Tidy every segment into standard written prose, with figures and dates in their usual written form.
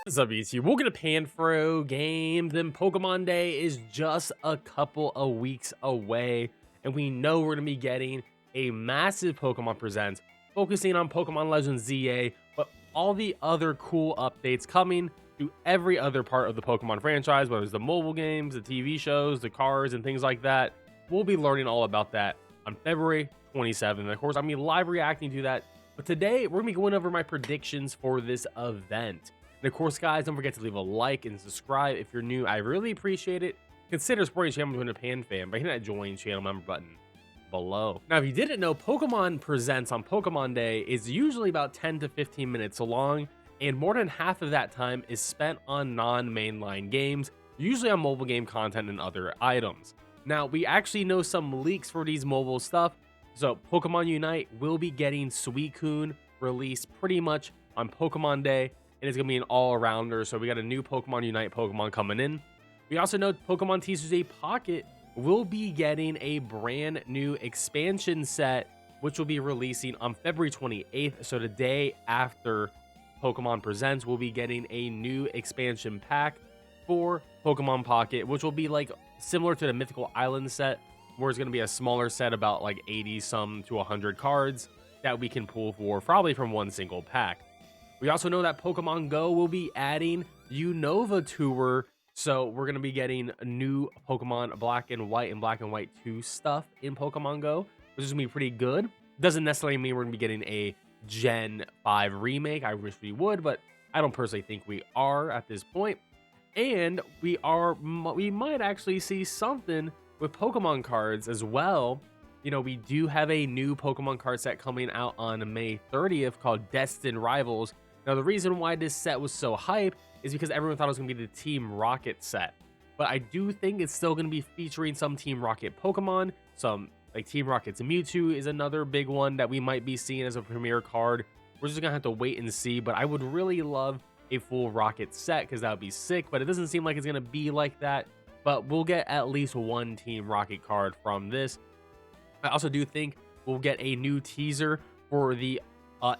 What's up, YouTube? Welcome to PanFro Games, and Pokemon Day is just a couple of weeks away, and we know we're going to be getting a massive Pokemon Presents focusing on Pokemon Legends ZA, but all the other cool updates coming to every other part of the Pokemon franchise, whether it's the mobile games, the TV shows, the cars, and things like that. We'll be learning all about that on February 27th. And of course, I'm going to be live reacting to that, but today we're going to be going over my predictions for this event. And of course, guys, don't forget to leave a like and subscribe if you're new. I really appreciate it. Consider supporting the channel to a Pan fan by hitting that join channel member button below. Now, if you didn't know, Pokemon Presents on Pokemon Day is usually about 10 to 15 minutes long, and more than half of that time is spent on non-mainline games, usually on mobile game content and other items. Now, we actually know some leaks for these mobile stuff. So Pokemon Unite will be getting Suicune released pretty much on Pokemon Day. And it's going to be an all-arounder, so we got a new Pokemon Unite Pokemon coming in. We also know Pokemon Teachers A Pocket will be getting a brand new expansion set, which will be releasing on February 28th. So the day after Pokemon Presents, we'll be getting a new expansion pack for Pokemon Pocket, which will be like similar to the Mythical Island set, where it's going to be a smaller set, about like 80 some to 100 cards that we can pull for probably from one single pack. We also know that Pokemon Go will be adding Unova Tour, so we're going to be getting a new Pokemon Black and White and Black and White 2 stuff in Pokemon Go, which is going to be pretty good. Doesn't necessarily mean we're going to be getting a Gen 5 remake. I wish we would, but I don't personally think we are at this point. And we might actually see something with Pokemon cards as well. You know, we do have a new Pokemon card set coming out on May 30th called Destined Rivals. Now, the reason why this set was so hype is because everyone thought it was going to be the Team Rocket set. But I do think it's still going to be featuring some Team Rocket Pokemon. Some, like Team Rocket's Mewtwo is another big one that we might be seeing as a premiere card. We're just going to have to wait and see. But I would really love a full Rocket set because that would be sick. But it doesn't seem like it's going to be like that. But we'll get at least one Team Rocket card from this. I also do think we'll get a new teaser for the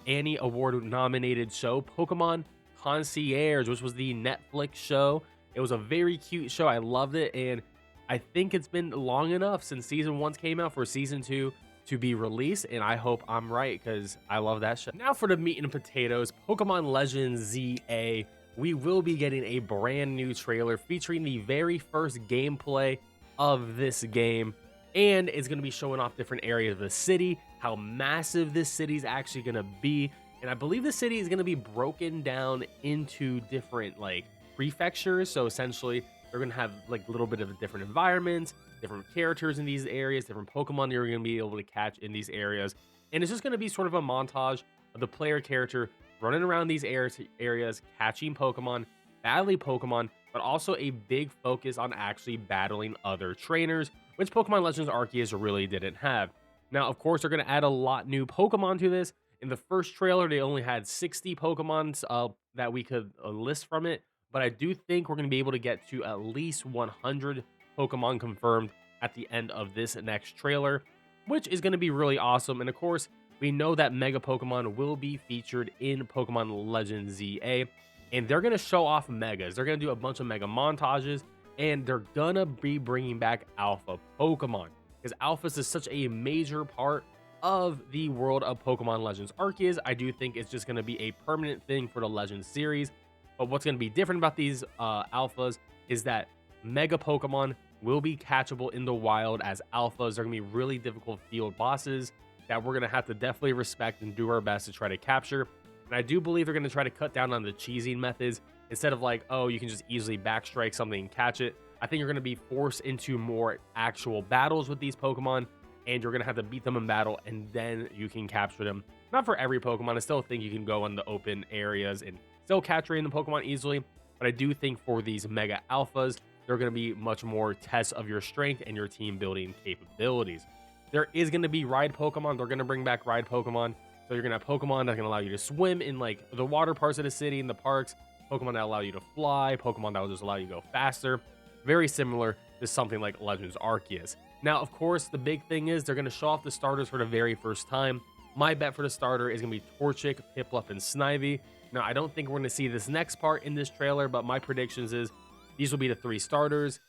Annie Award nominated show, Pokemon Concierge, which was the Netflix show. It was a very cute show. I loved it, and I think it's been long enough since season 1 came out for season 2 to be released, and I hope I'm right because I love that show. Now for the meat and potatoes, Pokemon Legends ZA. We will be getting a brand new trailer featuring the very first gameplay of this game. And it's going to be showing off different areas of the city, how massive this city is actually going to be. And I believe the city is going to be broken down into different like prefectures. So essentially, they're going to have like a little bit of different environments, different characters in these areas, different Pokemon you're going to be able to catch in these areas. And it's just going to be sort of a montage of the player character running around these areas, catching Pokemon, battling Pokemon, but also a big focus on actually battling other trainers, which Pokemon Legends Arceus really didn't have. Now, of course, they're going to add a lot new Pokemon to this. In the first trailer, they only had 60 Pokemon that we could list from it, but I do think we're going to be able to get to at least 100 Pokemon confirmed at the end of this next trailer, which is going to be really awesome. And of course, we know that Mega Pokemon will be featured in Pokemon Legends ZA, and they're going to show off Megas. They're going to do a bunch of Mega montages, and they're gonna be bringing back Alpha Pokemon because Alphas is such a major part of the world of Pokemon Legends Arceus. I do think it's just gonna be a permanent thing for the Legends series. But what's gonna be different about these Alphas is that Mega Pokemon will be catchable in the wild as Alphas. They're gonna be really difficult field bosses that we're gonna have to definitely respect and do our best to try to capture. And I do believe they're gonna try to cut down on the cheesing methods. Instead of like, oh, you can just easily backstrike something and catch it. I think you're going to be forced into more actual battles with these Pokemon, and you're going to have to beat them in battle, and then you can capture them. Not for every Pokemon. I still think you can go in the open areas and still catch the Pokemon easily, but I do think for these Mega Alphas, they're going to be much more tests of your strength and your team building capabilities. There is going to be Ride Pokemon. They're going to bring back Ride Pokemon. So you're going to have Pokemon that can allow you to swim in like the water parts of the city, in the parks. Pokemon that allow you to fly, Pokemon that will just allow you to go faster. Very similar to something like Legends Arceus. Now, of course, the big thing is they're going to show off the starters for the very first time. My bet for the starter is going to be Torchic, Piplup, and Snivy. Now, I don't think we're going to see this next part in this trailer, but my predictions is these will be the 3 starters.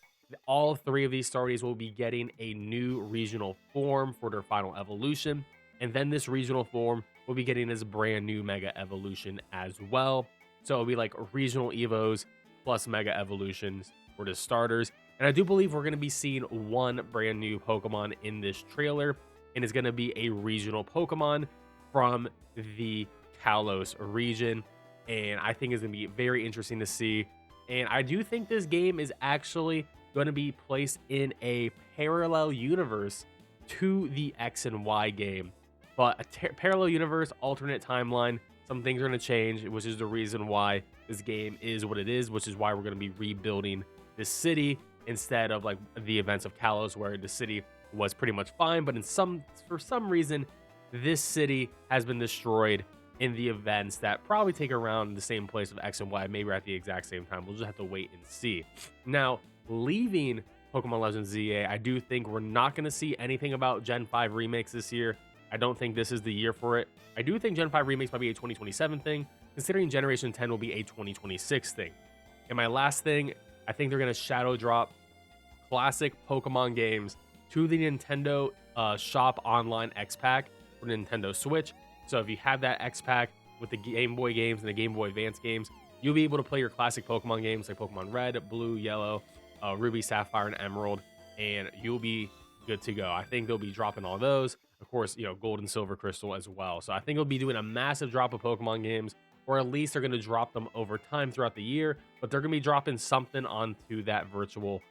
All 3 of these starters will be getting a new regional form for their final evolution. And then this regional form will be getting this brand new Mega Evolution as well. So it'll be like regional Evos plus Mega Evolutions for the starters. And I do believe we're going to be seeing one brand new Pokemon in this trailer. And it's going to be a regional Pokemon from the Kalos region. And I think it's going to be very interesting to see. And I do think this game is actually going to be placed in a parallel universe to the X and Y game. But a parallel universe, alternate timeline, some things are going to change, which is the reason why this game is what it is, which is why we're going to be rebuilding this city instead of like the events of Kalos, where the city was pretty much fine, but for some reason, this city has been destroyed in the events that probably take around the same place of X and Y, maybe at the exact same time. We'll just have to wait and see. Now, leaving Pokemon Legends ZA, I do think we're not going to see anything about Gen 5 remakes this year. I don't think this is the year for it. I do think Gen 5 remakes might be a 2027 thing, considering Generation 10 will be a 2026 thing. And my last thing, I think they're going to shadow drop classic Pokemon games to the Nintendo Shop Online X-Pack for Nintendo Switch. So if you have that X-Pack with the Game Boy games and the Game Boy Advance games, you'll be able to play your classic Pokemon games like Pokemon Red, Blue, Yellow, Ruby, Sapphire, and Emerald, and you'll be good to go. I think they'll be dropping all those. Of course, Gold and Silver Crystal as well. So I think they'll be doing a massive drop of Pokemon games, or at least they're going to drop them over time throughout the year, but they're going to be dropping something onto that virtual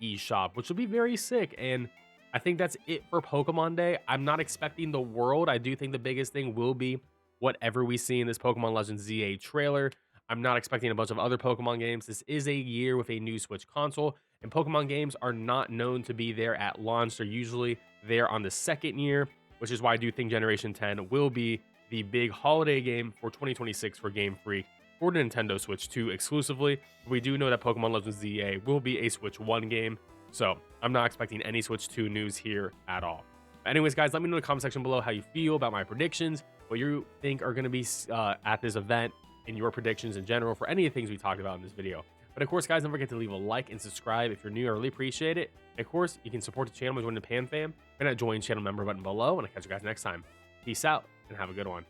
eShop, which will be very sick. And I think that's it for Pokemon Day. I'm not expecting the world. I do think the biggest thing will be whatever we see in this Pokemon Legends ZA trailer. I'm not expecting a bunch of other Pokemon games. This is a year with a new Switch console, and Pokemon games are not known to be there at launch. They're usually there on the second year, which is why I do think Generation 10 will be the big holiday game for 2026 for Game Freak for the Nintendo Switch 2 exclusively. We do know that Pokemon Legends ZA will be a Switch 1 game, so I'm not expecting any Switch 2 news here at all. But anyways, guys, let me know in the comment section below how you feel about my predictions, what you think are going to be at this event, and your predictions in general for any of the things we talked about in this video. But of course, guys, don't forget to leave a like and subscribe if you're new. I really appreciate it. And of course, you can support the channel by joining the PanFam and that join channel member button below. And I'll catch you guys next time. Peace out and have a good one.